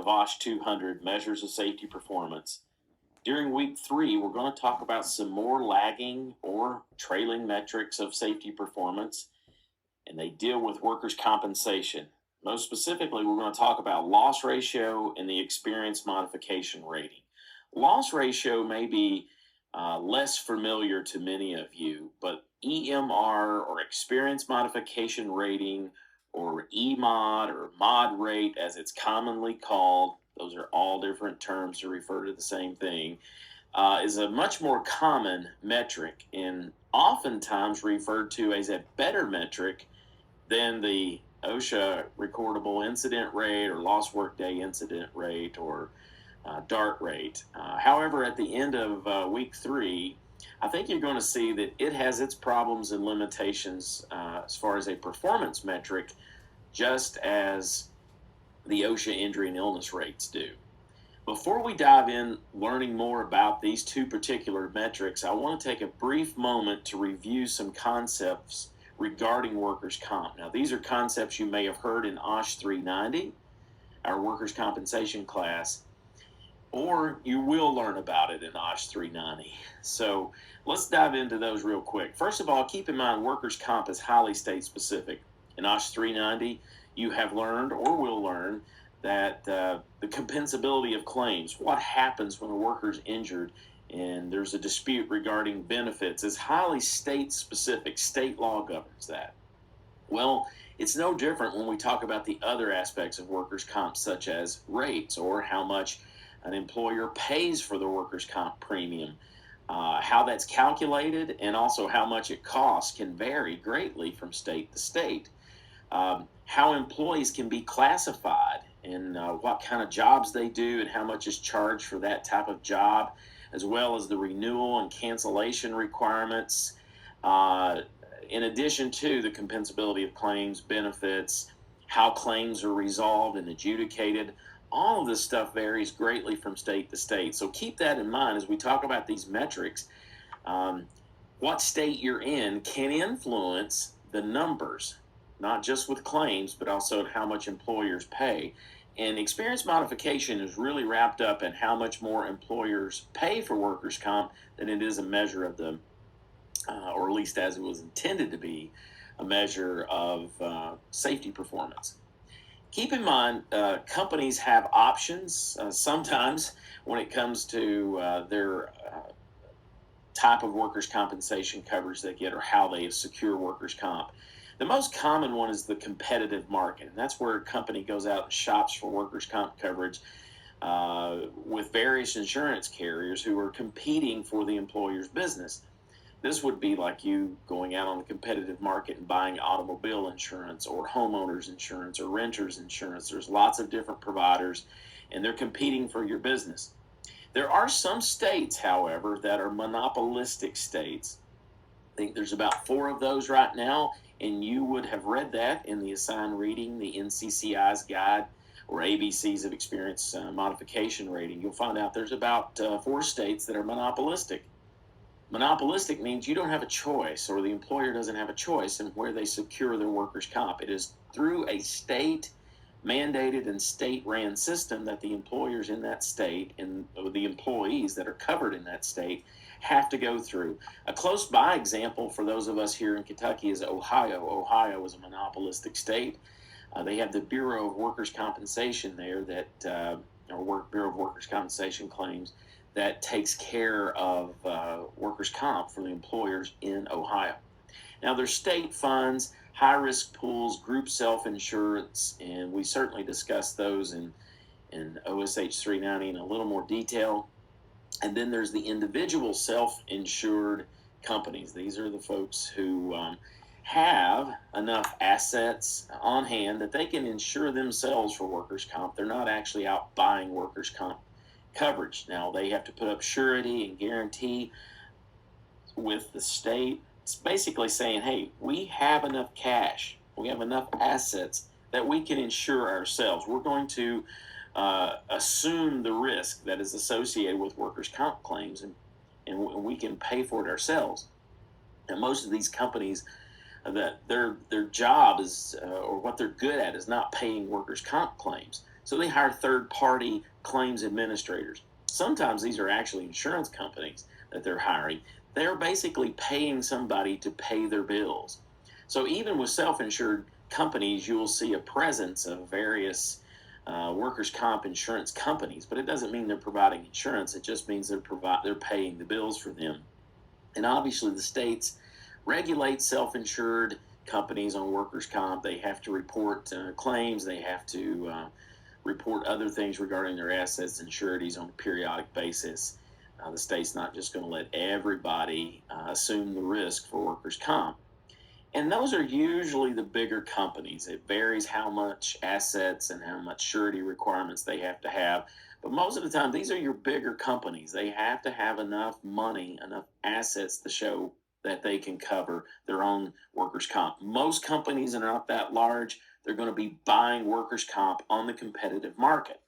of OSH 200 Measures of Safety Performance. During week 3, we're going to talk about some more lagging or trailing metrics of safety performance, and they deal with workers' compensation. Most specifically, we're going to talk about loss ratio and the experience modification rating. Loss ratio may be less familiar to many of you, but EMR or experience modification rating or EMOD or mod rate as it's commonly called, those are all different terms to refer to the same thing, is a much more common metric and oftentimes referred to as a better metric than the OSHA recordable incident rate or lost workday incident rate or DART rate. However, at the end of week 3, I think you're going to see that it has its problems and limitations as far as a performance metric, just as the OSHA injury and illness rates do. Before we dive in learning more about these two particular metrics, I want to take a brief moment to review some concepts regarding workers' comp. Now, these are concepts you may have heard in OSH 390, our workers' compensation class, or you will learn about it in OSH 390. So let's dive into those real quick. First of all, keep in mind workers' comp is highly state specific. In OSH 390, you have learned or will learn that the compensability of claims, what happens when a worker is injured and there's a dispute regarding benefits, is highly state specific. State law governs that. Well, it's no different when we talk about the other aspects of workers' comp, such as rates or how much an employer pays for the workers' comp premium. How that's calculated and also how much it costs can vary greatly from state to state. How employees can be classified and what kind of jobs they do and how much is charged for that type of job, as well as the renewal and cancellation requirements, in addition to the compensability of claims, benefits, how claims are resolved and adjudicated. All of this stuff varies greatly from state to state. So keep that in mind as we talk about these metrics. What state you're in can influence the numbers, not just with claims, but also how much employers pay. And experience modification is really wrapped up in how much more employers pay for workers' comp than it is a measure of the, or at least as it was intended to be, a measure of safety performance. Keep in mind, companies have options sometimes when it comes to their type of workers' compensation coverage they get or how they secure workers' comp. The most common one is the competitive market, and that's where a company goes out and shops for workers' comp coverage with various insurance carriers who are competing for the employer's business. This would be like you going out on the competitive market and buying automobile insurance or homeowners insurance or renters insurance. There's lots of different providers, and they're competing for your business. There are some states, however, that are monopolistic states. I think there's about 4 of those right now, and you would have read that in the assigned reading, the NCCI's guide or ABCs of experience modification rating. You'll find out there's about 4 states that are monopolistic. Monopolistic means you don't have a choice, or the employer doesn't have a choice in where they secure their workers' comp. It is through a state mandated and state ran system that the employers in that state and the employees that are covered in that state have to go through. A close by example for those of us here in Kentucky is Ohio. Ohio is a monopolistic state. They have the Bureau of Workers' Compensation there that, Bureau of Workers' Compensation claims, that takes care of workers' comp for the employers in Ohio. Now, there's state funds, high-risk pools, group self-insurance, and we certainly discussed those in OSH 390 in a little more detail. And then there's the individual self-insured companies. These are the folks who have enough assets on hand that they can insure themselves for workers' comp. They're not actually out buying workers' comp coverage. Now, they have to put up surety and guarantee with the state. It's basically saying, hey, we have enough cash, we have enough assets that we can insure ourselves. We're going to assume the risk that is associated with workers' comp claims, and we can pay for it ourselves. And most of these companies, that their job is, or what they're good at, is not paying workers' comp claims. So they hire third-party claims administrators. Sometimes these are actually insurance companies that they're hiring. They're basically paying somebody to pay their bills. So even with self-insured companies, you will see a presence of various workers' comp insurance companies, but it doesn't mean they're providing insurance. It just means they're paying the bills for them. And obviously, the states regulate self-insured companies on workers' comp. They have to report claims. They have to report other things regarding their assets and sureties on a periodic basis. The state's not just going to let everybody assume the risk for workers' comp. And those are usually the bigger companies. It varies how much assets and how much surety requirements they have to have. But most of the time, these are your bigger companies. They have to have enough money, enough assets to show that they can cover their own workers' comp. Most companies are not that large. They're going to be buying workers' comp on the competitive market.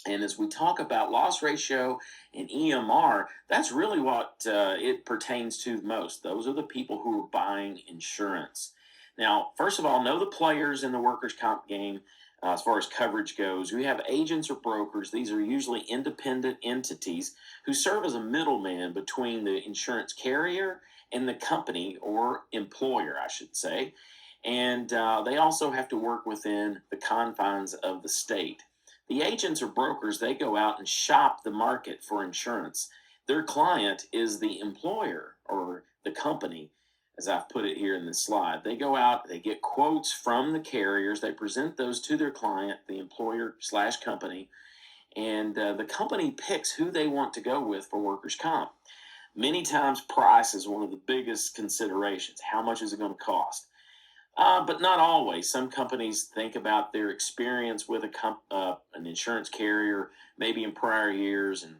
And as we talk about loss ratio and EMR, that's really what it pertains to most. Those are the people who are buying insurance. Now, first of all, know the players in the workers' comp game as far as coverage goes. We have agents or brokers. These are usually independent entities who serve as a middleman between the insurance carrier and the company or employer, I should say. And they also have to work within the confines of the state. The agents or brokers, they go out and shop the market for insurance. Their client is the employer or the company, as I've put it here in this slide. They go out, they get quotes from the carriers, they present those to their client, the employer slash company, and the company picks who they want to go with for workers' comp. Many times, price is one of the biggest considerations. How much is it going to cost? But not always. Some companies think about their experience with an insurance carrier, maybe in prior years, and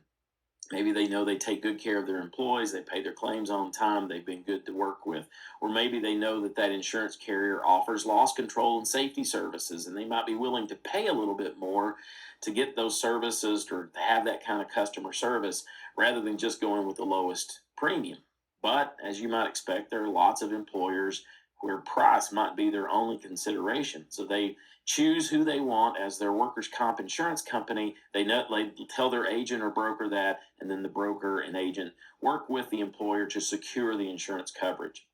maybe they know they take good care of their employees, they pay their claims on time, they've been good to work with. Or maybe they know that that insurance carrier offers loss control and safety services, and they might be willing to pay a little bit more to get those services or to have that kind of customer service rather than just going with the lowest premium. But as you might expect, there are lots of employers where price might be their only consideration. So they choose who they want as their workers' comp insurance company. They tell their agent or broker that, and then the broker and agent work with the employer to secure the insurance coverage.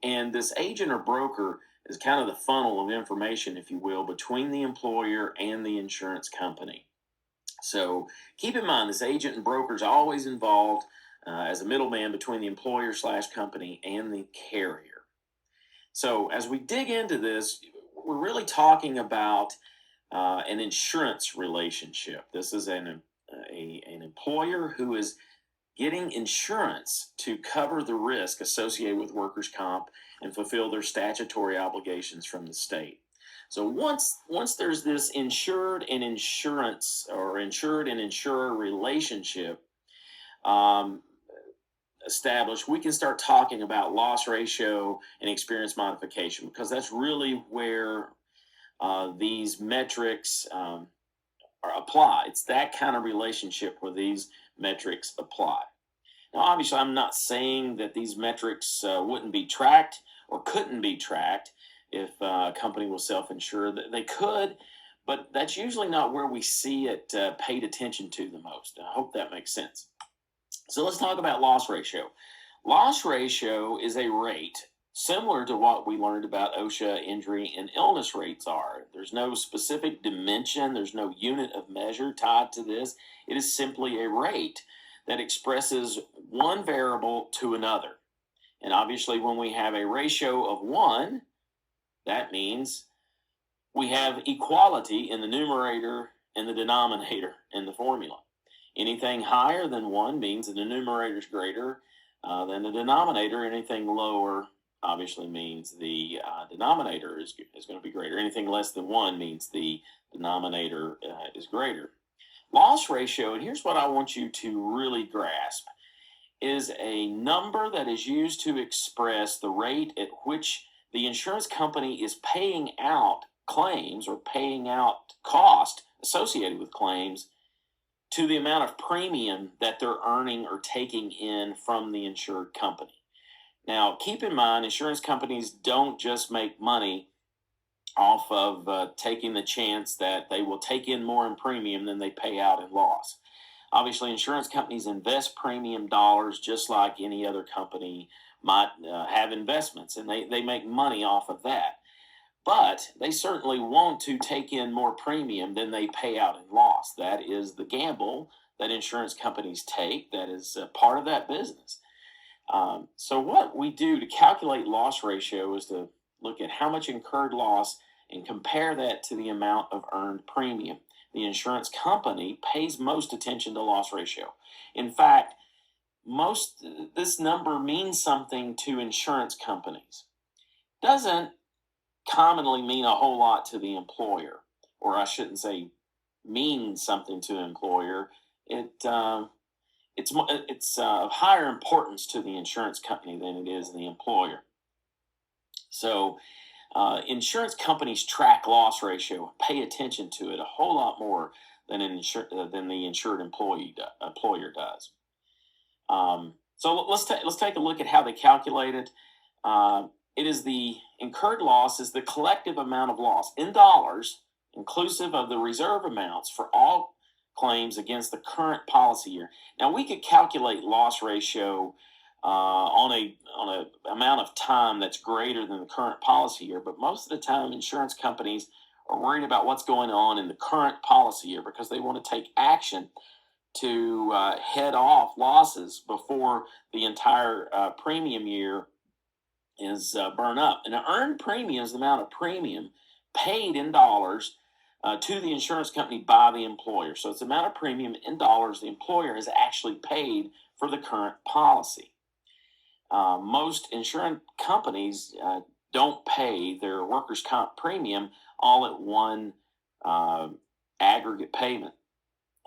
And this agent or broker is kind of the funnel of information, if you will, between the employer and the insurance company. So keep in mind, this agent and broker is always involved as a middleman between the employer slash company and the carrier. So as we dig into this, we're really talking about an insurance relationship. This is an employer who is getting insurance to cover the risk associated with workers' comp and fulfill their statutory obligations from the state. So once there's this insured and insurance or insured and insurer relationship established, we can start talking about loss ratio and experience modification, because that's really where these metrics are apply. It's that kind of relationship where these metrics apply. Now, obviously, I'm not saying that these metrics wouldn't be tracked or couldn't be tracked if a company was self-insured. They could, but that's usually not where we see it paid attention to the most. I hope that makes sense. So let's talk about loss ratio. Loss ratio is a rate similar to what we learned about OSHA injury and illness rates are. There's no specific dimension, there's no unit of measure tied to this. It is simply a rate that expresses one variable to another. And obviously, when we have a ratio of 1, that means we have equality in the numerator and the denominator in the formula. Anything higher than 1 means that the numerator is greater than the denominator. Anything lower obviously means the denominator is going to be greater. Anything less than 1 means the denominator is greater. Loss ratio, and here's what I want you to really grasp, is a number that is used to express the rate at which the insurance company is paying out claims or paying out cost associated with claims to the amount of premium that they're earning or taking in from the insured company. Now, keep in mind, insurance companies don't just make money off of taking the chance that they will take in more in premium than they pay out in loss. Obviously, insurance companies invest premium dollars just like any other company might have investments, and they make money off of that. But they certainly want to take in more premium than they pay out in loss. That is the gamble that insurance companies take. That is part of that business. So what we do to calculate loss ratio is to look at how much incurred loss and compare that to the amount of earned premium. The insurance company pays most attention to loss ratio. In fact, this number means something to insurance companies. Doesn't commonly mean a whole lot to the employer, or I shouldn't say means something to the employer. It's of higher importance to the insurance company than it is the employer. So insurance companies track loss ratio, pay attention to it a whole lot more than the insured employer does. So let's take a look at how they calculate it. It is the incurred loss is the collective amount of loss in dollars, inclusive of the reserve amounts for all claims against the current policy year. Now we could calculate loss ratio on a amount of time that's greater than the current policy year, but most of the time insurance companies are worried about what's going on in the current policy year because they want to take action to head off losses before the entire premium year is burned up. And the earned premium is the amount of premium paid in dollars to the insurance company by the employer. So it's the amount of premium in dollars the employer has actually paid for the current policy. Most insurance companies don't pay their workers' comp premium all at one aggregate payment.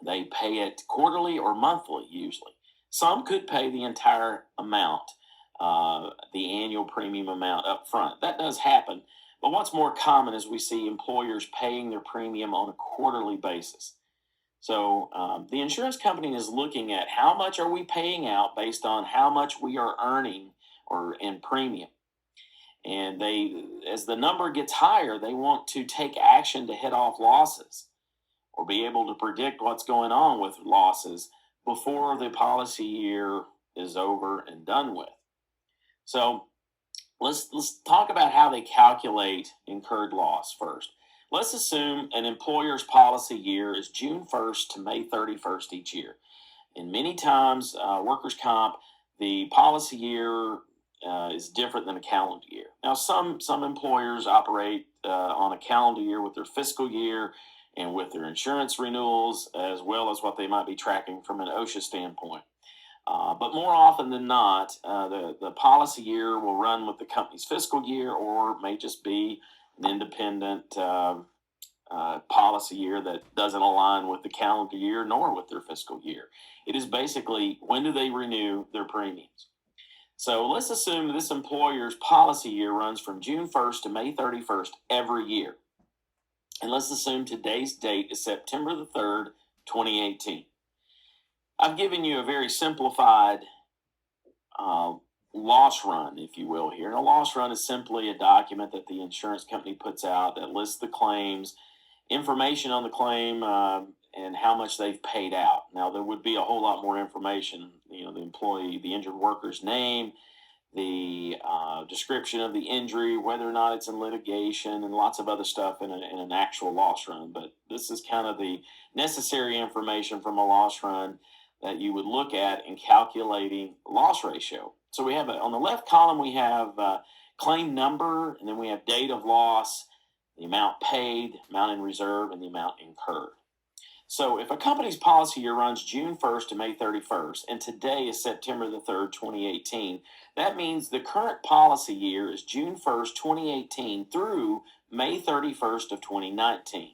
They pay it quarterly or monthly usually. Some could pay the entire amount, the annual premium amount up front. That does happen. But what's more common is we see employers paying their premium on a quarterly basis. So the insurance company is looking at how much are we paying out based on how much we are earning or in premium. And as the number gets higher, they want to take action to head off losses or be able to predict what's going on with losses before the policy year is over and done with. So let's talk about how they calculate incurred loss first. Let's assume an employer's policy year is June 1st to May 31st each year. And many times, workers' comp, the policy year is different than a calendar year. Now, some employers operate on a calendar year with their fiscal year and with their insurance renewals, as well as what they might be tracking from an OSH standpoint. But more often than not, the policy year will run with the company's fiscal year or may just be an independent policy year that doesn't align with the calendar year nor with their fiscal year. It is basically when do they renew their premiums. So let's assume this employer's policy year runs from June 1st to May 31st every year. And let's assume today's date is September the 3rd, 2018. I've given you a very simplified loss run, if you will, here. And a loss run is simply a document that the insurance company puts out that lists the claims, information on the claim, and how much they've paid out. Now, there would be a whole lot more information, the employee, the injured worker's name, the description of the injury, whether or not it's in litigation, and lots of other stuff in an actual loss run. But this is kind of the necessary information from a loss run that you would look at in calculating loss ratio. So we have on the left column, we have claim number, and then we have date of loss, the amount paid, amount in reserve, and the amount incurred. So if a company's policy year runs June 1st to May 31st, and today is September the 3rd, 2018, that means the current policy year is June 1st, 2018 through May 31st of 2019.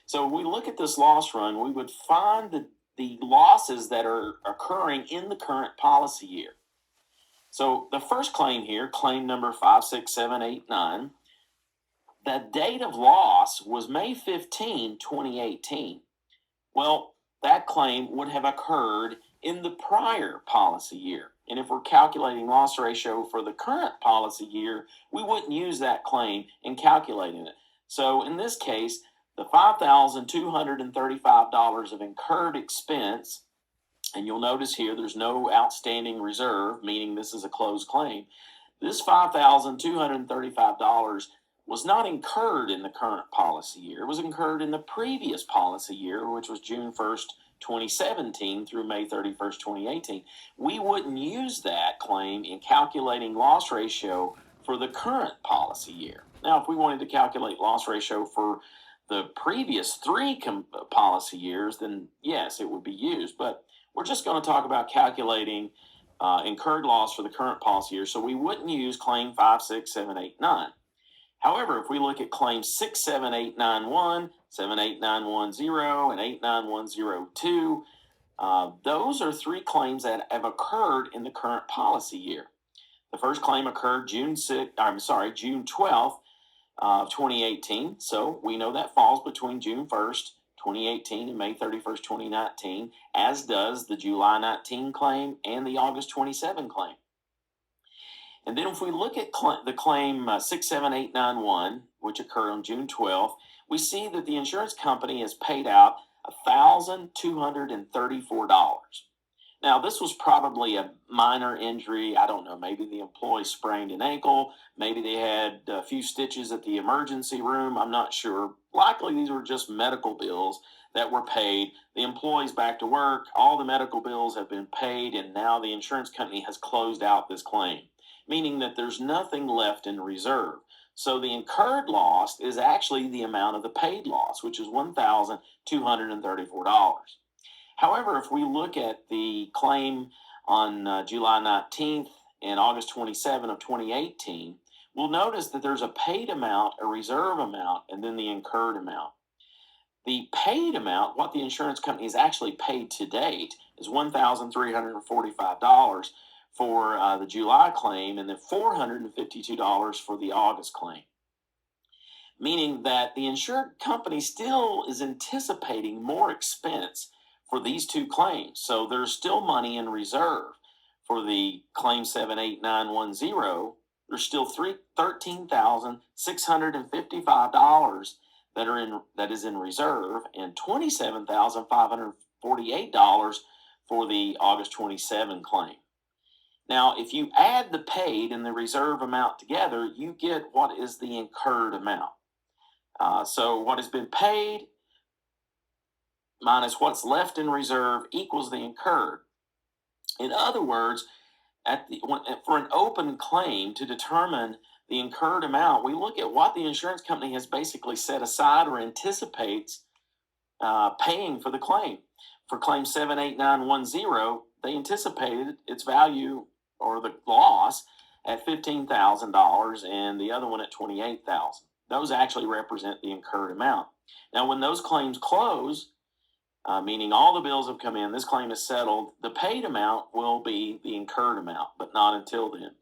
So when we look at this loss run, we would find the losses that are occurring in the current policy year. So the first claim here, claim number 56789, the date of loss was May 15, 2018. Well, that claim would have occurred in the prior policy year, And if we're calculating loss ratio for the current policy year, we wouldn't use that claim in calculating it. So in this case, the $5,235 of incurred expense, and you'll notice here there's no outstanding reserve, meaning this is a closed claim. This $5,235 was not incurred in the current policy year. It was incurred in the previous policy year, which was June 1st, 2017 through May 31st, 2018. We wouldn't use that claim in calculating loss ratio for the current policy year. Now, if we wanted to calculate loss ratio for the previous three policy years, then yes, it would be used. But we're just going to talk about calculating incurred loss for the current policy year. So we wouldn't use claim 56789. However, if we look at claims 67891, 78910, and 89102, those are three claims that have occurred in the current policy year. The first claim occurred June 12th of 2018. So we know that falls between June 1st, 2018 and May 31st, 2019, as does the July 19 claim and the August 27 claim. And then if we look at the claim 67891, which occurred on June 12th, we see that the insurance company has paid out $1,234. Now, this was probably a minor injury. I don't know, maybe the employee sprained an ankle, maybe they had a few stitches at the emergency room, I'm not sure. Likely these were just medical bills that were paid. The employee's back to work, all the medical bills have been paid, and now the insurance company has closed out this claim, meaning that there's nothing left in reserve. So the incurred loss is actually the amount of the paid loss, which is $1,234. However, if we look at the claim on July 19th and August 27 of 2018, we'll notice that there's a paid amount, a reserve amount, and then the incurred amount. The paid amount, what the insurance company has actually paid to date, is $1,345 for the July claim and then $452 for the August claim. Meaning that the insurance company still is anticipating more expense for these two claims. So there's still money in reserve. For the claim 78910, there's still $13,655 that is in reserve, and $27,548 for the August 27 claim. Now, if you add the paid and the reserve amount together, you get what is the incurred amount. So what has been paid minus what's left in reserve equals the incurred. In other words, for an open claim to determine the incurred amount, we look at what the insurance company has basically set aside or anticipates paying for the claim. For claim 78910, they anticipated its value or the loss at $15,000 and the other one at $28,000. Those actually represent the incurred amount. Now, when those claims close, meaning all the bills have come in, this claim is settled, the paid amount will be the incurred amount, but not until then.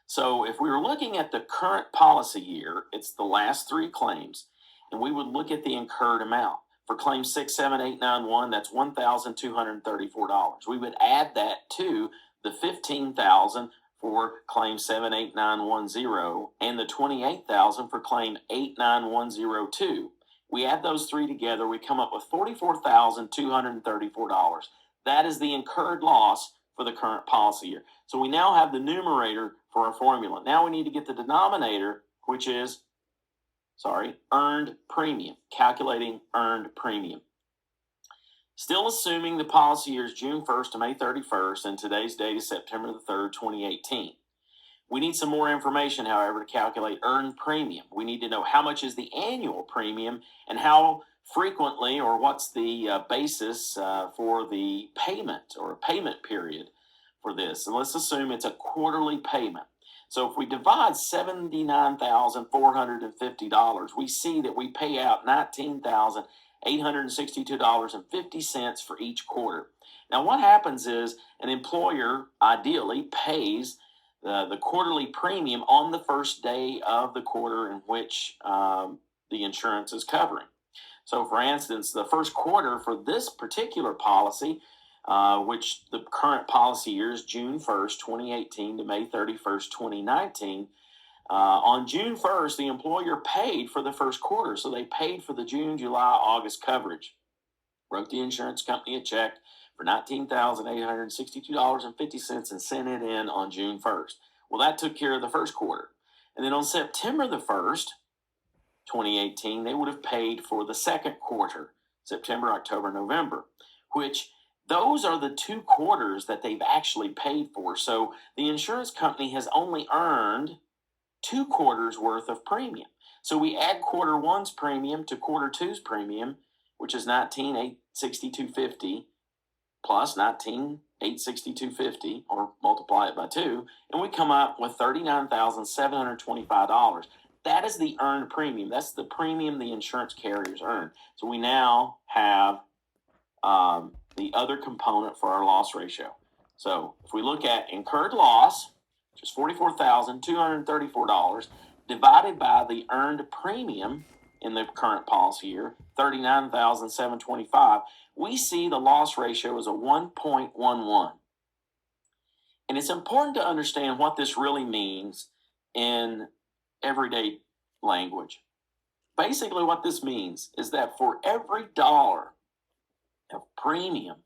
So if we were looking at the current policy year, it's the last three claims, and we would look at the incurred amount. For claim 67891, that's $1,234. We would add that to the $15,000 for claim 78910 and the $28,000 for claim 89102. We add those three together, we come up with $44,234. That is the incurred loss for the current policy year. So we now have the numerator for our formula. Now we need to get the denominator, which is, earned premium, calculating earned premium. Still assuming the policy year is June 1st to May 31st, and today's date is September the 3rd, 2018. We need some more information, however, to calculate earned premium. We need to know how much is the annual premium and how frequently, or what's the basis for the payment or a payment period for this. And let's assume it's a quarterly payment. So if we divide $79,450, we see that we pay out $19,862.50 for each quarter. Now, what happens is an employer ideally pays the quarterly premium on the first day of the quarter in which the insurance is covering. So, for instance, the first quarter for this particular policy which the current policy year is June 1st, 2018 to May 31st, 2019. On June 1st, the employer paid for the first quarter. So they paid for the June, July, August coverage. Wrote the insurance company a check for $19,862.50 and sent it in on June 1st. Well, that took care of the first quarter. And then on September the 1st, 2018, they would have paid for the second quarter, September, October, November, which those are the 2 quarters that they've actually paid for. So the insurance company has only earned 2 quarters worth of premium. So we add quarter one's premium to quarter two's premium, which is $19,862.50 plus $19,862.50, or multiply it by 2, and we come up with $39,725. That is the earned premium. That's the premium the insurance carriers earn. So we now have the other component for our loss ratio. So if we look at incurred loss, which is $44,234, divided by the earned premium in the current policy year, $39,725, we see the loss ratio is a 1.11. And it's important to understand what this really means in everyday language. Basically, what this means is that for every dollar of premium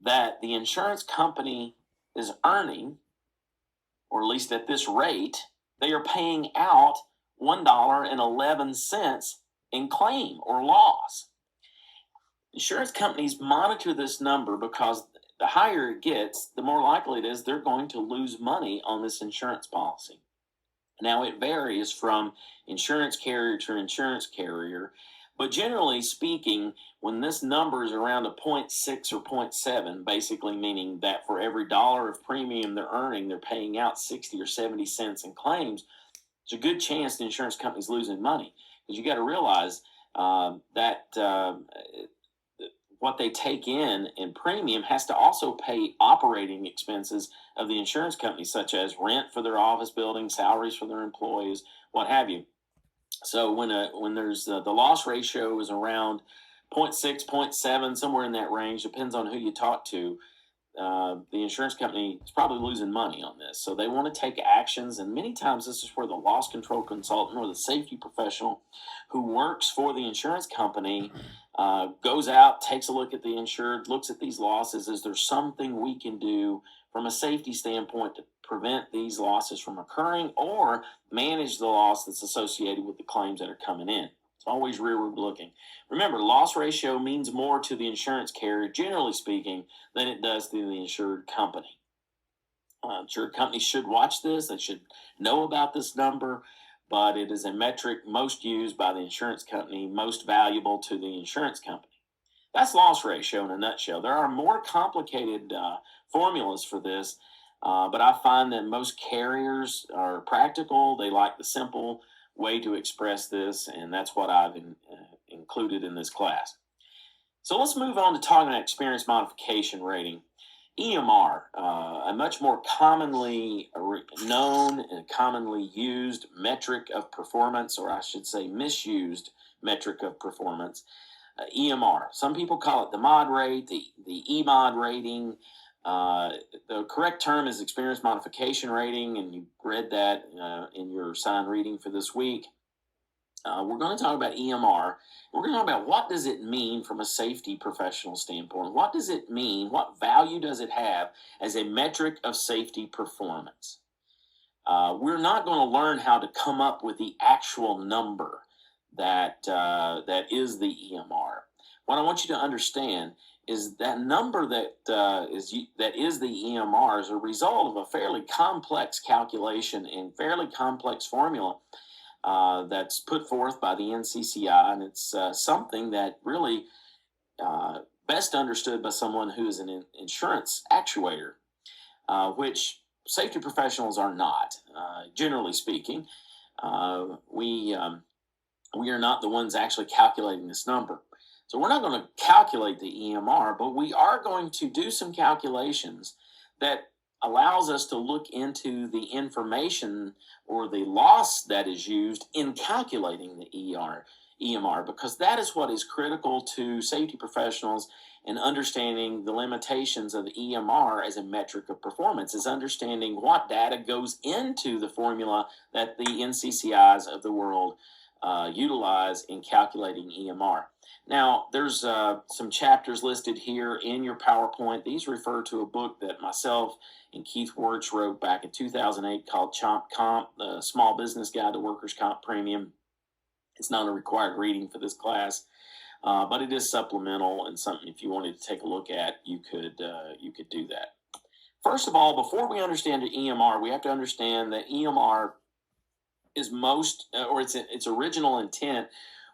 that the insurance company is earning, or at least at this rate, they are paying out $1.11 in claim or loss. Insurance companies monitor this number because the higher it gets, the more likely it is they're going to lose money on this insurance policy. Now, it varies from insurance carrier to insurance carrier, but generally speaking, when this number is around a 0.6 or 0.7, basically meaning that for every dollar of premium they're earning, they're paying out 60 or 70 cents in claims, there's a good chance the insurance company's losing money. Because you got to realize that what they take in premium has to also pay operating expenses of the insurance company, such as rent for their office building, salaries for their employees, what have you. So when there's the loss ratio is around 0.6, 0.7, somewhere in that range, depends on who you talk to, the insurance company is probably losing money on this. So they want to take actions, and many times this is where the loss control consultant or the safety professional who works for the insurance company goes out, takes a look at the insured, looks at these losses. Is there something we can do from a safety standpoint to prevent these losses from occurring or manage the loss that's associated with the claims that are coming in? It's always rearward looking. Remember, loss ratio means more to the insurance carrier, generally speaking, than it does to the insured company. Insured companies should watch this. They should know about this number, but it is a metric most used by the insurance company, most valuable to the insurance company. That's loss ratio in a nutshell. There are more complicated formulas for this, but I find that most carriers are practical. They like the simple way to express this, and that's what I've included in this class. So let's move on to talking about experience modification rating. EMR, a much more commonly known and commonly used metric of performance, or I should say misused metric of performance. EMR. Some people call it the mod rate, the EMOD rating. The correct term is experience modification rating, and you read that in your assigned reading for this week. We're going to talk about EMR. We're going to talk about what does it mean from a safety professional standpoint. What does it mean? What value does it have as a metric of safety performance? We're not going to learn how to come up with the actual number that is the EMR. What I want you to understand is that number that is the EMR is a result of a fairly complex calculation and fairly complex formula that's put forth by the NCCI, and it's something that really best understood by someone who is an insurance actuator, which safety professionals are not. Generally speaking, we are not the ones actually calculating this number. So we're not going to calculate the EMR, but we are going to do some calculations that allows us to look into the information or the loss that is used in calculating the EMR, because that is what is critical to safety professionals in understanding the limitations of the EMR as a metric of performance, is understanding what data goes into the formula that the NCCIs of the world utilize in calculating EMR. Now, there's some chapters listed here in your PowerPoint. These refer to a book that myself and Keith Wirtz wrote back in 2008 called Chomp Comp, the Small Business Guide to Workers' Comp Premium. It's not a required reading for this class, but it is supplemental and something if you wanted to take a look at, you could do that. First of all, before we understand the EMR, we have to understand that EMR is its original intent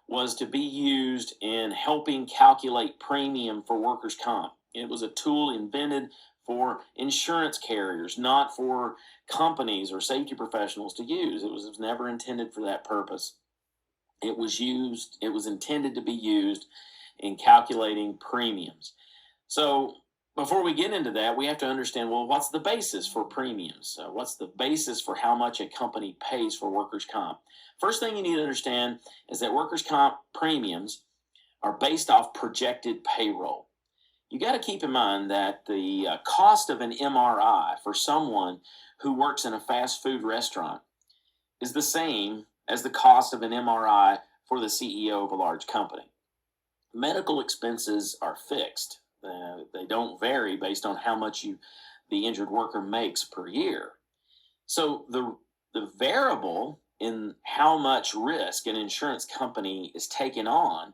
was to be used in helping calculate premium for workers' comp. It was a tool invented for insurance carriers, not for companies or safety professionals to use. It was never intended for that purpose. It was intended to be used in calculating premiums. So before we get into that, we have to understand, well, what's the basis for premiums? What's the basis for how much a company pays for workers' comp? First thing you need to understand is that workers' comp premiums are based off projected payroll. You got to keep in mind that the cost of an MRI for someone who works in a fast food restaurant is the same as the cost of an MRI for the CEO of a large company. Medical expenses are fixed. They don't vary based on how much the injured worker makes per year. So the variable in how much risk an insurance company is taking on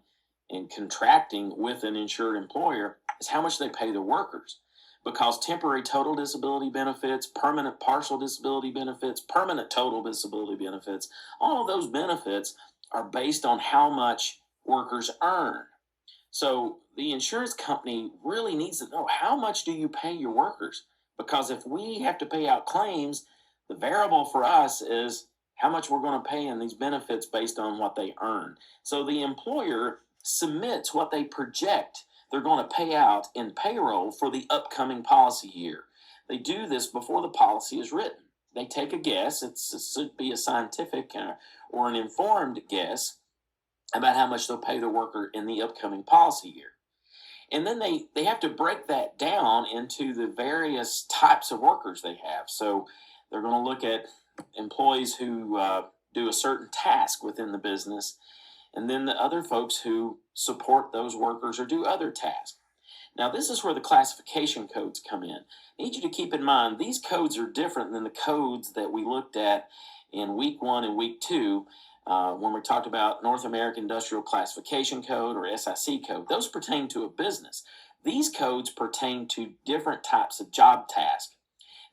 and contracting with an insured employer is how much they pay the workers. Because temporary total disability benefits, permanent partial disability benefits, permanent total disability benefits, all of those benefits are based on how much workers earn. So the insurance company really needs to know, how much do you pay your workers? Because if we have to pay out claims, the variable for us is how much we're going to pay in these benefits based on what they earn. So the employer submits what they project they're going to pay out in payroll for the upcoming policy year. They do this before the policy is written. They take a guess. It should be a scientific or an informed guess about how much they'll pay the worker in the upcoming policy year. And then they have to break that down into the various types of workers they have. So they're going to look at employees who do a certain task within the business, and then the other folks who support those workers or do other tasks. Now, this is where the classification codes come in. I need you to keep in mind, these codes are different than the codes that we looked at in week 1 and week 2 when we talked about North American Industrial Classification Code or SIC code. Those pertain to a business. These codes pertain to different types of job tasks.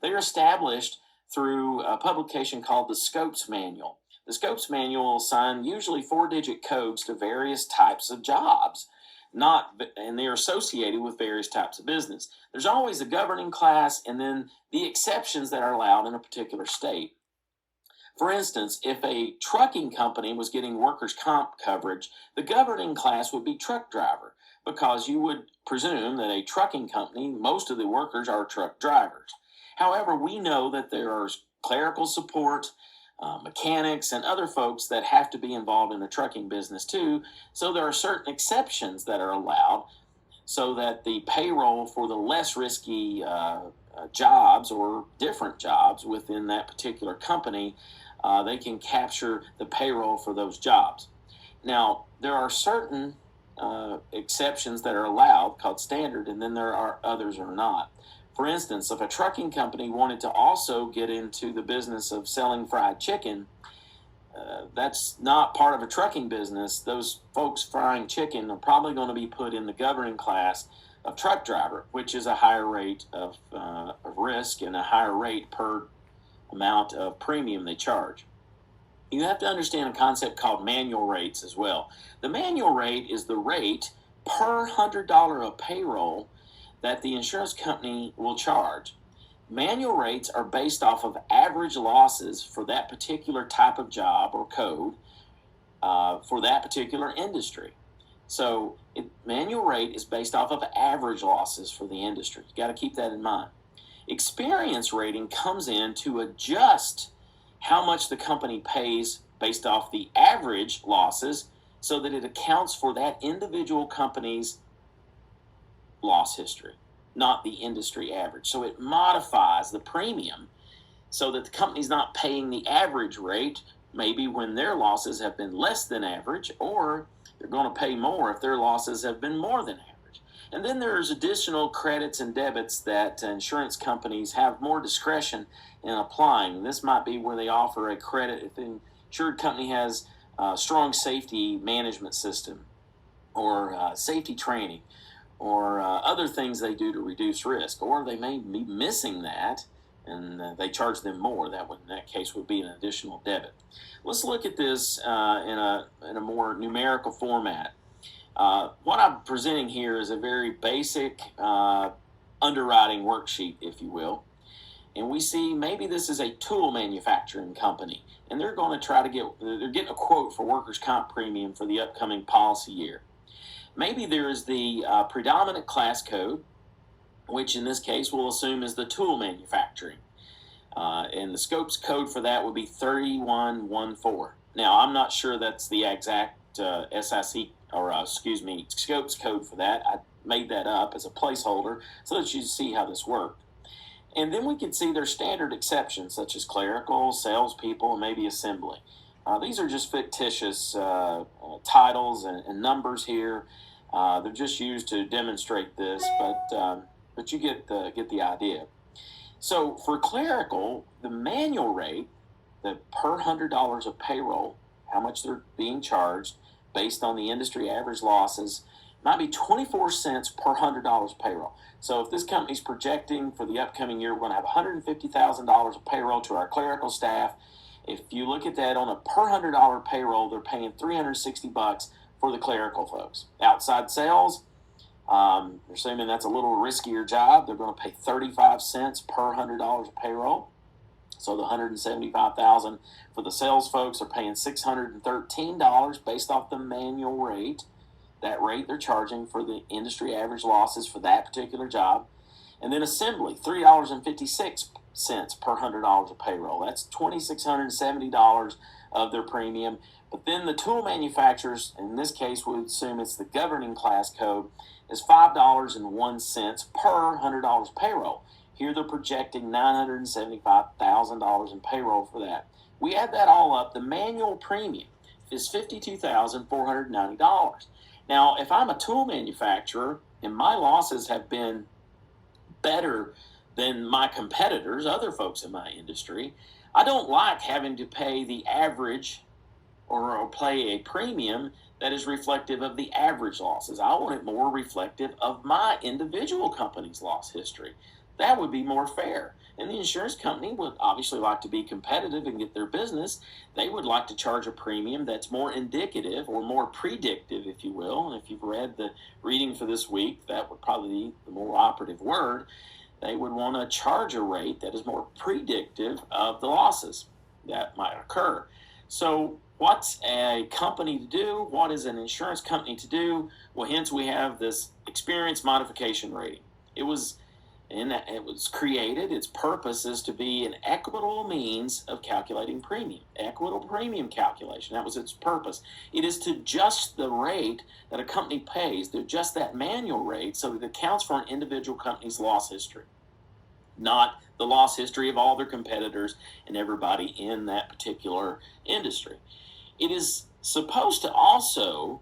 They're established through a publication called the Scopes Manual. The Scopes Manual will assign usually 4-digit codes to various types of jobs, and they're associated with various types of business. There's always a governing class and then the exceptions that are allowed in a particular state. For instance, if a trucking company was getting workers' comp coverage, the governing class would be truck driver, because you would presume that a trucking company, most of the workers are truck drivers. However, we know that there are clerical support, mechanics, and other folks that have to be involved in the trucking business too. So there are certain exceptions that are allowed so that the payroll for the less risky jobs or different jobs within that particular company, they can capture the payroll for those jobs. Now, there are certain exceptions that are allowed called standard, and then there are others are not. For instance, if a trucking company wanted to also get into the business of selling fried chicken, that's not part of a trucking business. Those folks frying chicken are probably going to be put in the governing class of truck driver, which is a higher rate of risk and a higher rate per amount of premium they charge. You have to understand a concept called manual rates as well. The manual rate is the rate per $100 of payroll that the insurance company will charge. Manual rates are based off of average losses for that particular type of job or code for that particular industry. So manual rate is based off of average losses for the industry. You got to keep that in mind. Experience rating comes in to adjust how much the company pays based off the average losses so that it accounts for that individual company's loss history, not the industry average. So it modifies the premium so that the company's not paying the average rate, maybe when their losses have been less than average, or they're going to pay more if their losses have been more than average. And then there's additional credits and debits that insurance companies have more discretion in applying. This might be where they offer a credit if the insured company has a strong safety management system, or safety training, or other things they do to reduce risk, or they may be missing that and they charge them more. That would, in that case, would be an additional debit. Let's look at this in a more numerical format. What I'm presenting here is a very basic underwriting worksheet, if you will. And we see maybe this is a tool manufacturing company, and they're going to they're getting a quote for workers' comp premium for the upcoming policy year. Maybe there is the predominant class code, which in this case we'll assume is the tool manufacturing. And the scopes code for that would be 3114. Now, I'm not sure that's the exact SIC, or scopes code for that. I made that up as a placeholder so that you see how this worked. And then we can see their standard exceptions, such as clerical, salespeople, and maybe assembly. These are just fictitious titles and numbers here. They're just used to demonstrate this, but you get the idea. So for clerical, the manual rate, the per $100 of payroll, how much they're being charged based on the industry average losses, might be 24 cents per $100 payroll. So if this company's projecting for the upcoming year, we're going to have $150,000 of payroll to our clerical staff. If you look at that on a per $100 payroll, they're paying $360 for the clerical folks. Outside sales, they're assuming that's a little riskier job. They're going to pay 35 cents per $100 of payroll. So the $175,000 for the sales folks are paying $613 based off the manual rate. That rate they're charging for the industry average losses for that particular job. And then assembly, $3.56 per $100 of payroll. That's $2,670 of their premium. But then the tool manufacturers, in this case, we would assume it's the governing class code, is $5.01 per $100 payroll. Here they're projecting $975,000 in payroll for that. We add that all up, the manual premium is $52,490. Now, if I'm a tool manufacturer and my losses have been better than my competitors, other folks in my industry, I don't like having to pay the average or pay a premium that is reflective of the average losses. I want it more reflective of my individual company's loss history. That would be more fair. And the insurance company would obviously like to be competitive and get their business. They would like to charge a premium that's more indicative or more predictive, if you will. And if you've read the reading for this week, that would probably be the more operative word. They would want to charge a rate that is more predictive of the losses that might occur. So what's a company to do? What is an insurance company to do? Well, hence we have this experience modification rating. It was created, its purpose is to be an equitable means of calculating premium. Equitable premium calculation, that was its purpose. It is to adjust the rate that a company pays, to adjust that manual rate so that it accounts for an individual company's loss history, not the loss history of all their competitors and everybody in that particular industry. It is supposed to also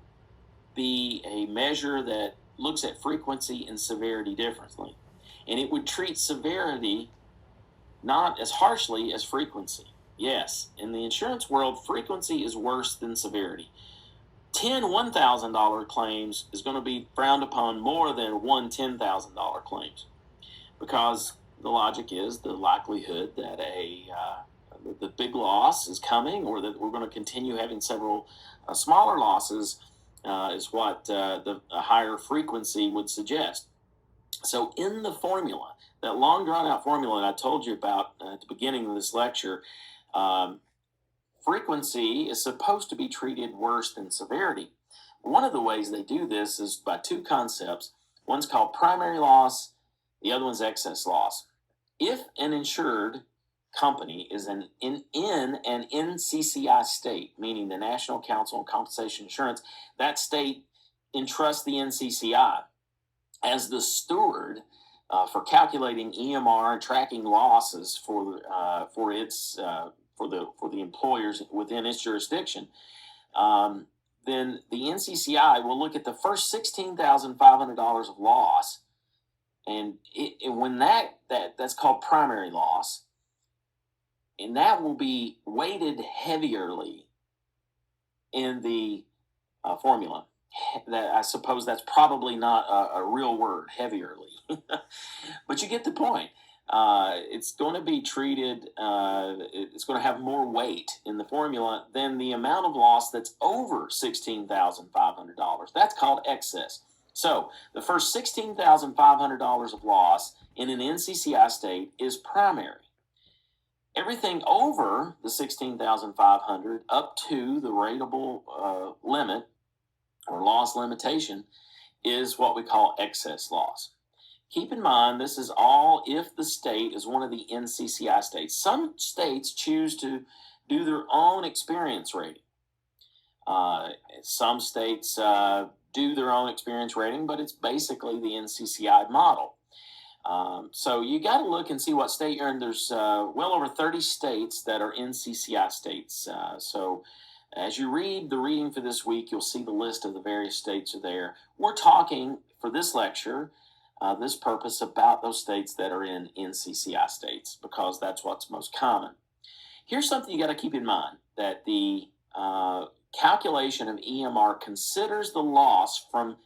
be a measure that looks at frequency and severity differently. And it would treat severity not as harshly as frequency. Yes, in the insurance world, frequency is worse than severity. 10 $1,000 claims is going to be frowned upon more than one $10,000 claims, because the logic is the likelihood that the big loss is coming, or that we're going to continue having several smaller losses, is what the higher frequency would suggest. So in the formula, that long drawn-out formula that I told you about at the beginning of this lecture, frequency is supposed to be treated worse than severity. One of the ways they do this is by two concepts. One's called primary loss, the other one's excess loss. If an insured company is in an NCCI state, meaning the National Council on Compensation Insurance, that state entrusts the NCCI as the steward for calculating EMR and tracking losses for the employers within its jurisdiction. Then the NCCI will look at the first $16,500 of loss, and when that's called primary loss, and that will be weighted heavierly in the formula. That, I suppose that's probably not a real word, heavierly, but you get the point. It's going to be treated, it's going to have more weight in the formula than the amount of loss that's over $16,500. That's called excess. So the first $16,500 of loss in an NCCI state is primary. Everything over the $16,500 up to the rateable limit or loss limitation is what we call excess loss. Keep in mind, this is all if the state is one of the NCCI states. Some states choose to do their own experience rating. Some states do their own experience rating, but it's basically the NCCI model. So you got to look and see what state you're in. There's well over 30 states that are NCCI states. So as you read the reading for this week, you'll see the list of the various states are there. We're talking for this lecture, this purpose, about those states that are in NCCI states, because that's what's most common. Here's something you got to keep in mind, that the calculation of EMR considers the loss from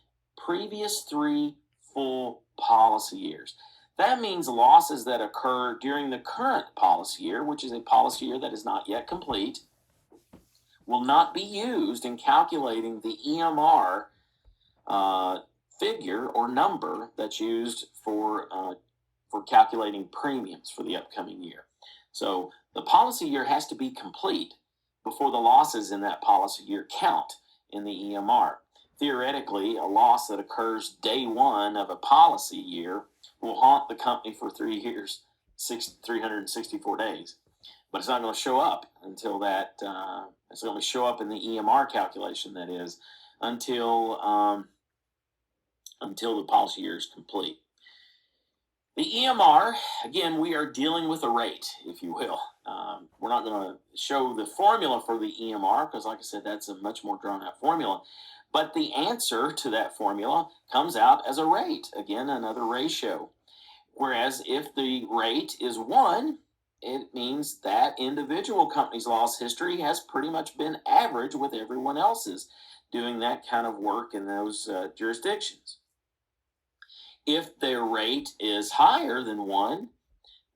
previous 3 full policy years. That means losses that occur during the current policy year, which is a policy year that is not yet complete, will not be used in calculating the EMR figure or number that's used for calculating premiums for the upcoming year. So the policy year has to be complete before the losses in that policy year count in the EMR. Theoretically, a loss that occurs day one of a policy year will haunt the company for 3 years, 364 days. But it's not going to show up until that, it's going to show up in the EMR calculation, that is, until the policy year is complete. The EMR, again, we are dealing with a rate, if you will. We're not going to show the formula for the EMR because, like I said, that's a much more drawn-out formula. But the answer to that formula comes out as a rate. Again, another ratio. Whereas if the rate is 1, it means that individual company's loss history has pretty much been average with everyone else's doing that kind of work in those jurisdictions. If their rate is higher than 1,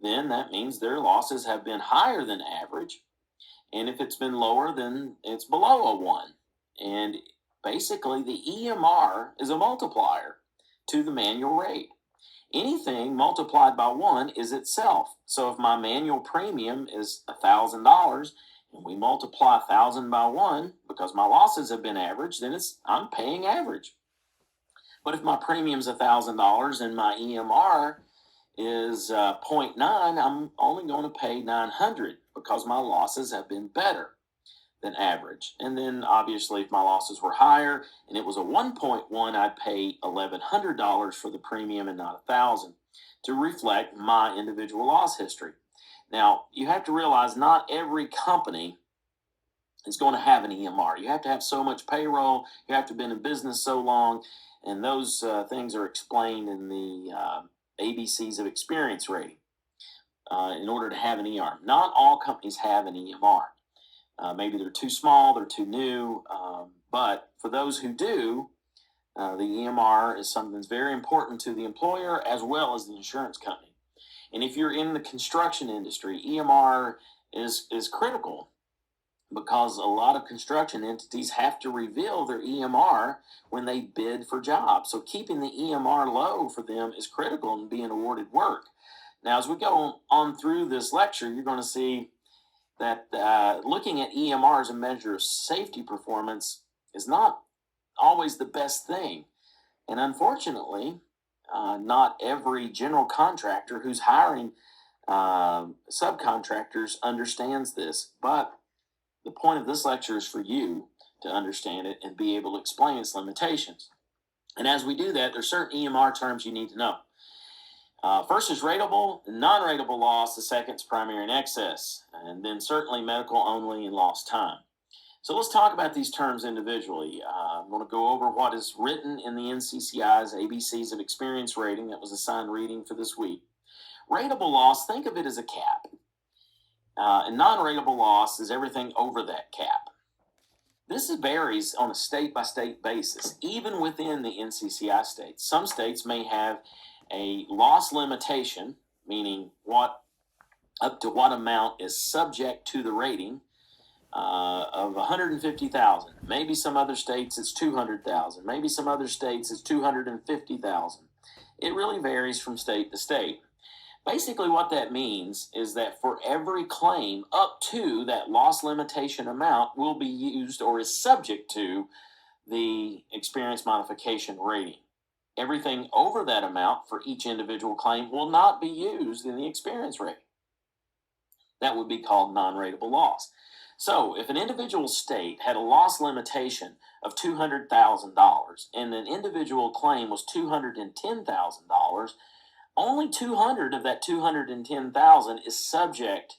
then that means their losses have been higher than average. And if it's been lower, then it's below a 1. And basically, the EMR is a multiplier to the manual rate. Anything multiplied by 1 is itself. So if my manual premium is $1,000 and we multiply 1,000 by 1 because my losses have been average, then I'm paying average. But if my premium is $1,000 and my EMR is 0.9, I'm only going to pay $900 because my losses have been better than average. And then obviously if my losses were higher and it was a 1.1, I'd pay $1,100 for the premium and not $1,000 to reflect my individual loss history. Now, you have to realize not every company is going to have an EMR. You have to have so much payroll, you have to have been in business so long, and those things are explained in the ABCs of experience rating in order to have an EMR. Not all companies have an EMR. Maybe they're too small, they're too new, but for those who do, the EMR is something that's very important to the employer as well as the insurance company. And if you're in the construction industry, EMR is critical because a lot of construction entities have to reveal their EMR when they bid for jobs. So keeping the EMR low for them is critical in being awarded work. Now, as we go on through this lecture, you're going to see that looking at EMR as a measure of safety performance is not always the best thing. And unfortunately, not every general contractor who's hiring subcontractors understands this, but the point of this lecture is for you to understand it and be able to explain its limitations. And as we do that, there's certain EMR terms you need to know. First is rateable and non-rateable loss. The second is primary and excess. And then certainly medical only and lost time. So let's talk about these terms individually. I'm going to go over what is written in the NCCI's ABCs of Experience Rating that was assigned reading for this week. Rateable loss, think of it as a cap. And non-rateable loss is everything over that cap. This varies on a state-by-state basis, even within the NCCI states. Some states may have a loss limitation, meaning up to what amount is subject to the rating of 150,000. Maybe some other states it's 200,000. Maybe some other states it's 250,000. It really varies from state to state. Basically, what that means is that for every claim up to that loss limitation amount will be used or is subject to the experience modification rating. Everything over that amount for each individual claim will not be used in the experience rating. That would be called non-rateable loss. So if an individual state had a loss limitation of $200,000 and an individual claim was $210,000, only 200 of that 210,000 is subject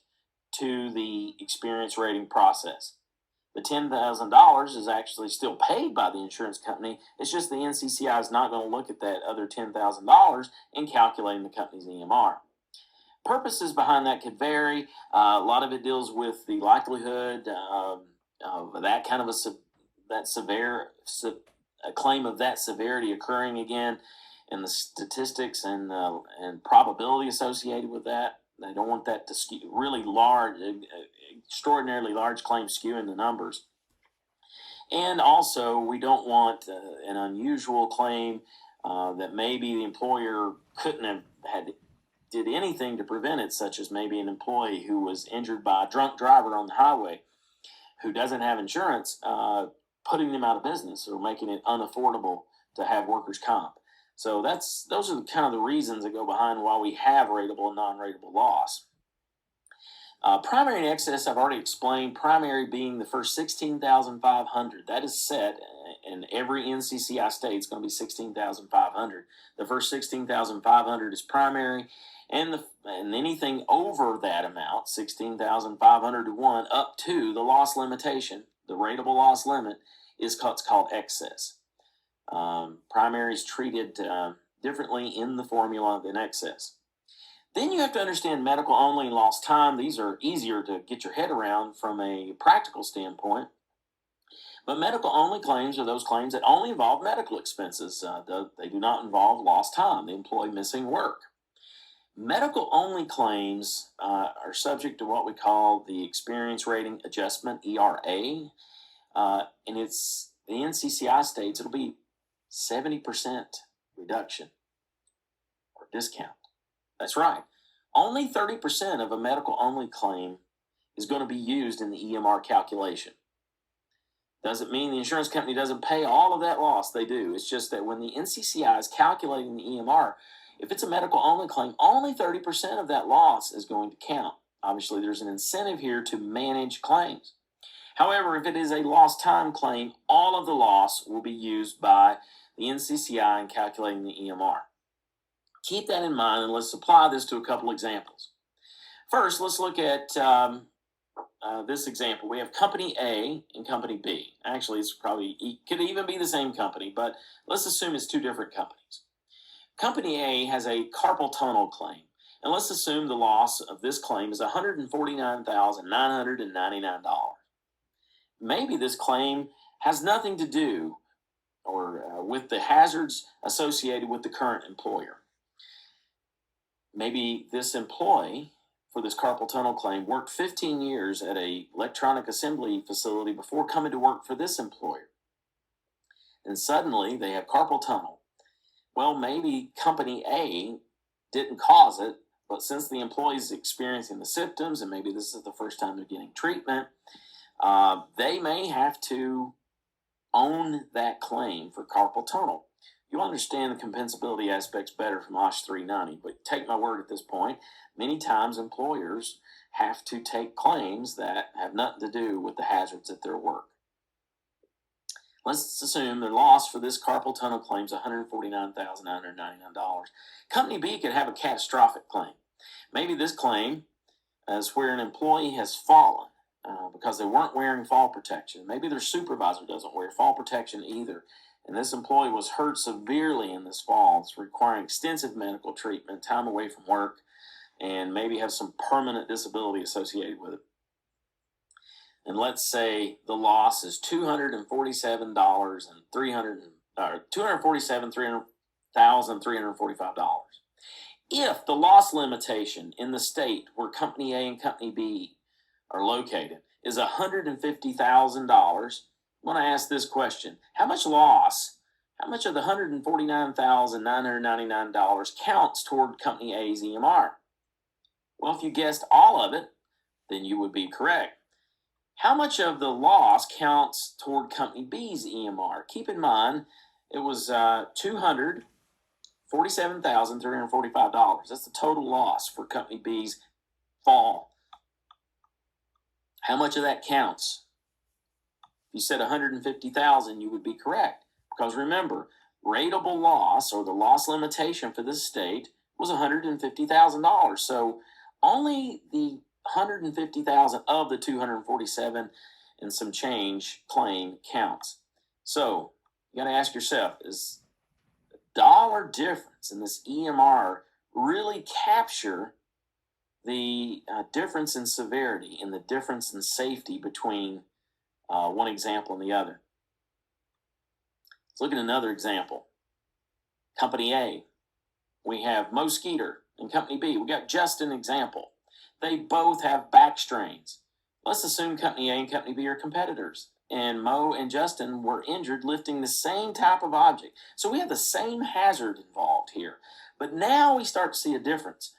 to the experience rating process. The $10,000 is actually still paid by the insurance company. It's just the NCCI is not going to look at that other $10,000 in calculating the company's EMR. Purposes behind that could vary. A lot of it deals with the likelihood of that kind of a claim of that severity occurring again, and the statistics and probability associated with that. They don't want that to skew really large, extraordinarily large claims skewing the numbers. And also, we don't want an unusual claim that maybe the employer couldn't have did anything to prevent it, such as maybe an employee who was injured by a drunk driver on the highway who doesn't have insurance, putting them out of business or making it unaffordable to have workers' comp. So those are kind of the reasons that go behind why we have rateable and non-rateable loss. Primary and excess, I've already explained. Primary being the first 16,500. That is set, and every NCCI state is going to be 16,500. The first 16,500 is primary, and anything over that amount, 16,500 to 1, up to the loss limitation, the rateable loss limit, is what's called excess. Primary is treated differently in the formula than excess. Then you have to understand medical only and lost time. These are easier to get your head around from a practical standpoint. But medical only claims are those claims that only involve medical expenses. They do not involve lost time, the employee missing work. Medical only claims are subject to what we call the experience rating adjustment, ERA. And it's the NCCI states it'll be 70% reduction or discount. That's right. Only 30% of a medical only claim is going to be used in the EMR calculation. Doesn't mean the insurance company doesn't pay all of that loss. They do. It's just that when the NCCI is calculating the EMR, if it's a medical only claim, only 30% of that loss is going to count. Obviously, there's an incentive here to manage claims. However, if it is a lost time claim, all of the loss will be used by the NCCI in calculating the EMR. Keep that in mind, and let's apply this to a couple examples. First, let's look at this example. We have company A and company B. Actually, it could even be the same company, but let's assume it's two different companies. Company A has a carpal tunnel claim, and let's assume the loss of this claim is $149,999. Maybe this claim has nothing to do with the hazards associated with the current employer. Maybe this employee for this carpal tunnel claim worked 15 years at an electronic assembly facility before coming to work for this employer. And suddenly they have carpal tunnel. Well, maybe company A didn't cause it, but since the employee is experiencing the symptoms, and maybe this is the first time they're getting treatment, they may have to own that claim for carpal tunnel. You'll understand the compensability aspects better from OSH 390, but take my word at this point, many times employers have to take claims that have nothing to do with the hazards at their work. Let's assume the loss for this carpal tunnel claim is $149,999. Company B could have a catastrophic claim. Maybe this claim is where an employee has fallen because they weren't wearing fall protection. Maybe their supervisor doesn't wear fall protection either, and this employee was hurt severely in this fall. It's requiring extensive medical treatment, time away from work, and maybe have some permanent disability associated with it. And let's say the loss is $247,345. If the loss limitation in the state where Company A and Company B are located is $150,000, I want to ask this question: how much loss? How much of the $149,999 counts toward Company A's EMR? Well, if you guessed all of it, then you would be correct. How much of the loss counts toward Company B's EMR? Keep in mind, it was $247,345. That's the total loss for Company B's fall. How much of that counts? If you said $150,000, you would be correct. Because remember, rateable loss, or the loss limitation for this state, was $150,000. So only the $150,000 of the $247 and some change claim counts. So you got to ask yourself, is the dollar difference in this EMR really capture the difference in severity and the difference in safety between one example and the other? Let's look at another example. Company A, we have Mo Skeeter, and Company B, we got just an example. They both have back strains. Let's assume Company A and Company B are competitors, and Mo and Justin were injured lifting the same type of object. So we have the same hazard involved here. But now we start to see a difference.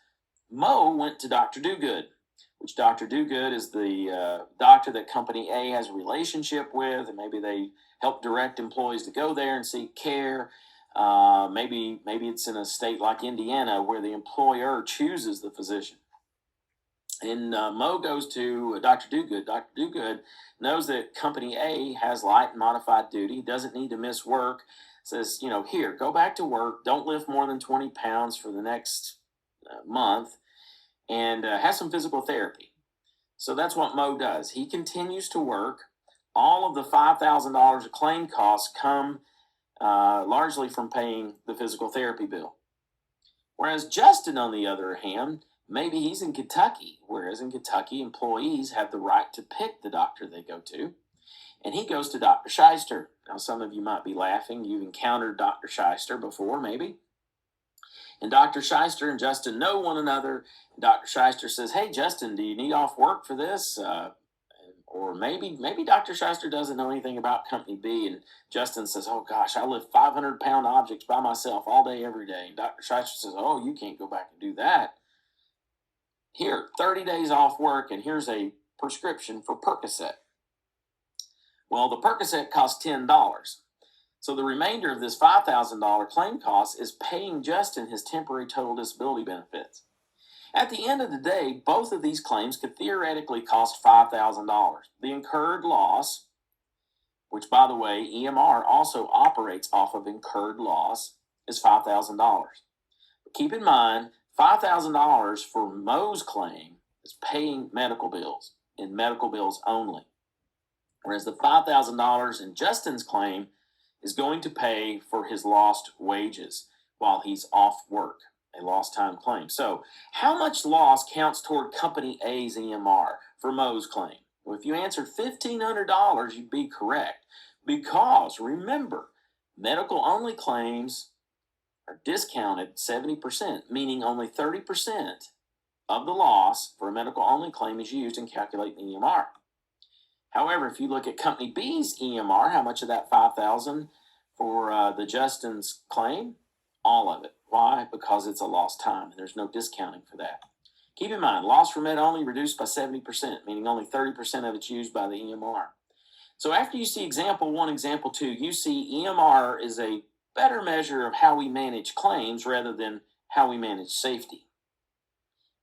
Mo went to Dr. Dogood, which Dr. Dogood is the doctor that Company A has a relationship with, and maybe they help direct employees to go there and seek care. Maybe it's in a state like Indiana where the employer chooses the physician. And Mo goes to Dr. Dogood. Dr. Dogood knows that Company A has light and modified duty, doesn't need to miss work, says, here, go back to work, don't lift more than 20 pounds for the next month, and have some physical therapy. So that's what Mo does. He continues to work. All of the $5,000 of claim costs come largely from paying the physical therapy bill. Whereas Justin, on the other hand, maybe he's in Kentucky, whereas in Kentucky, employees have the right to pick the doctor they go to. And he goes to Dr. Shyster. Now, some of you might be laughing. You've encountered Dr. Shyster before, maybe. And Dr. Shyster and Justin know one another. And Dr. Shyster says, hey, Justin, do you need off work for this? Or maybe Dr. Shyster doesn't know anything about Company B, and Justin says, oh gosh, I lift 500-pound objects by myself all day, every day. And Dr. Shyster says, oh, you can't go back and do that. Here, 30 days off work, and here's a prescription for Percocet. Well, the Percocet costs $10. So the remainder of this $5,000 claim cost is paying Justin his temporary total disability benefits. At the end of the day, both of these claims could theoretically cost $5,000. The incurred loss, which, by the way, EMR also operates off of incurred loss, is $5,000. But keep in mind, $5,000 for Mo's claim is paying medical bills, and medical bills only. Whereas the $5,000 in Justin's claim is going to pay for his lost wages while he's off work, a lost time claim. So how much loss counts toward Company A's EMR for Mo's claim? Well, if you answered $1,500, you'd be correct. Because remember, medical only claims are discounted 70%, meaning only 30% of the loss for a medical only claim is used in calculating the EMR. However, if you look at Company B's EMR, how much of that $5,000 for the Justin's claim? All of it. Why? Because it's a lost time, and there's no discounting for that. Keep in mind, loss for med only reduced by 70%, meaning only 30% of it's used by the EMR. So after you see example 1, example 2, you see EMR is a better measure of how we manage claims rather than how we manage safety.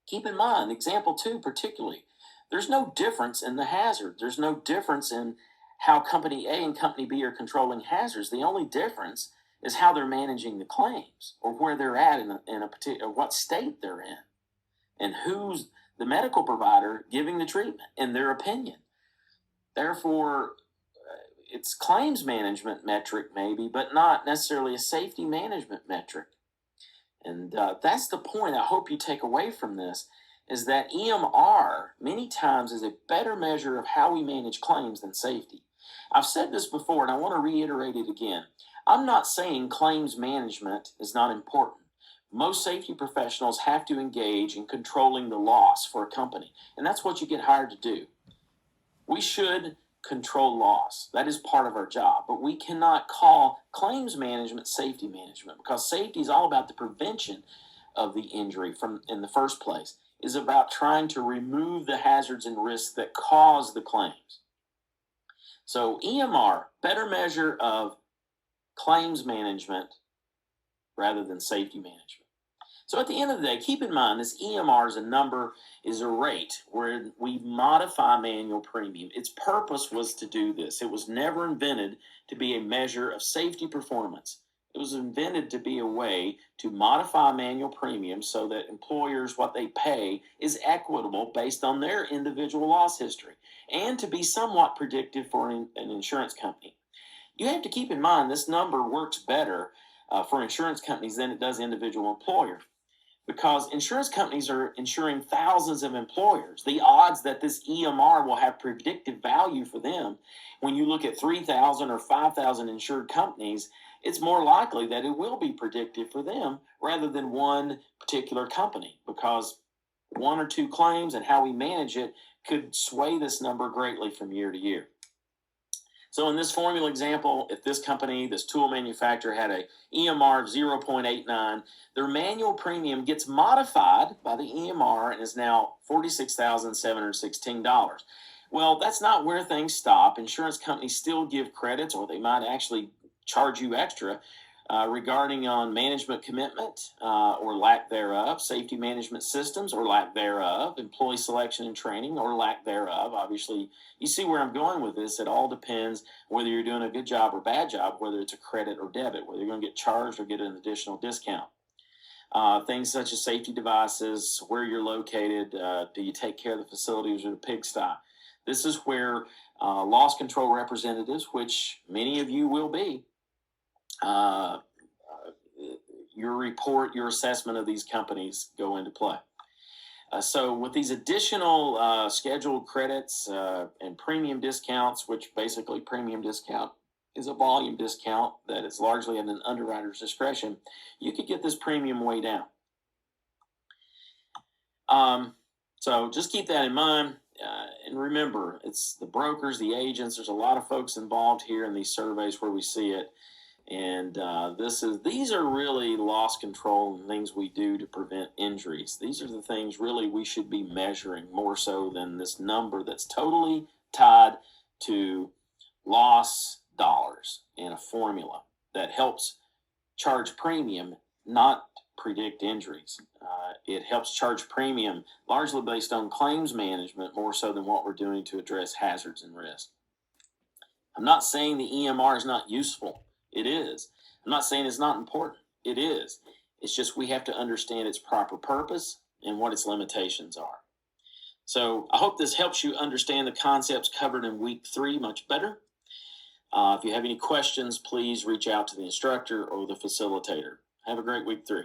Keep in mind, example 2 particularly, there's no difference in the hazard. There's no difference in how company A and company B are controlling hazards. The only difference is how they're managing the claims, or where they're at in a particular, what state they're in, and who's the medical provider giving the treatment, in their opinion. Therefore, it's claims management metric maybe, but not necessarily a safety management metric. And that's the point I hope you take away from this, is that EMR many times is a better measure of how we manage claims than safety. I've said this before, and I want to reiterate it again. I'm not saying claims management is not important. Most safety professionals have to engage in controlling the loss for a company, and that's what you get hired to do. We should control loss. That is part of our job, but we cannot call claims management safety management, because safety is all about the prevention of the injury from in the first place. Is about trying to remove the hazards and risks that cause the claims. So EMR, better measure of claims management rather than safety management. So at the end of the day, keep in mind this EMR is a number, is a rate where we modify manual premium. Its purpose was to do this. It was never invented to be a measure of safety performance. It was invented to be a way to modify manual premium so that employers, what they pay is equitable based on their individual loss history, and to be somewhat predictive for an insurance company. You have to keep in mind this number works better for insurance companies than it does individual employers, because insurance companies are insuring thousands of employers. The odds that this EMR will have predictive value for them, when you look at 3,000 or 5,000 insured companies, it's more likely that it will be predictive for them rather than one particular company, because one or two claims and how we manage it could sway this number greatly from year to year. So in this formula example, if this company, this tool manufacturer, had a EMR of 0.89, their manual premium gets modified by the EMR and is now $46,716. Well, that's not where things stop. Insurance companies still give credits, or they might actually charge you extra regarding on management commitment or lack thereof, safety management systems or lack thereof, employee selection and training or lack thereof. Obviously, you see where I'm going with this. It all depends whether you're doing a good job or bad job, whether it's a credit or debit, whether you're going to get charged or get an additional discount. Things such as safety devices, where you're located, do you take care of the facilities or the pigsty? This is where loss control representatives, which many of you will be, your report, your assessment of these companies go into play. So with these additional scheduled credits and premium discounts, which basically premium discount is a volume discount that is largely at an underwriter's discretion, you could get this premium way down. So just keep that in mind. And remember, it's the brokers, the agents, there's a lot of folks involved here in these surveys where we see it. And these are really loss control and things we do to prevent injuries. These are the things really we should be measuring more so than this number that's totally tied to loss dollars in a formula that helps charge premium, not predict injuries. It helps charge premium largely based on claims management more so than what we're doing to address hazards and risk. I'm not saying the EMR is not useful. It is. I'm not saying it's not important. It is. It's just we have to understand its proper purpose and what its limitations are. So I hope this helps you understand the concepts covered in week 3 much better. If you have any questions, please reach out to the instructor or the facilitator. Have a great week 3.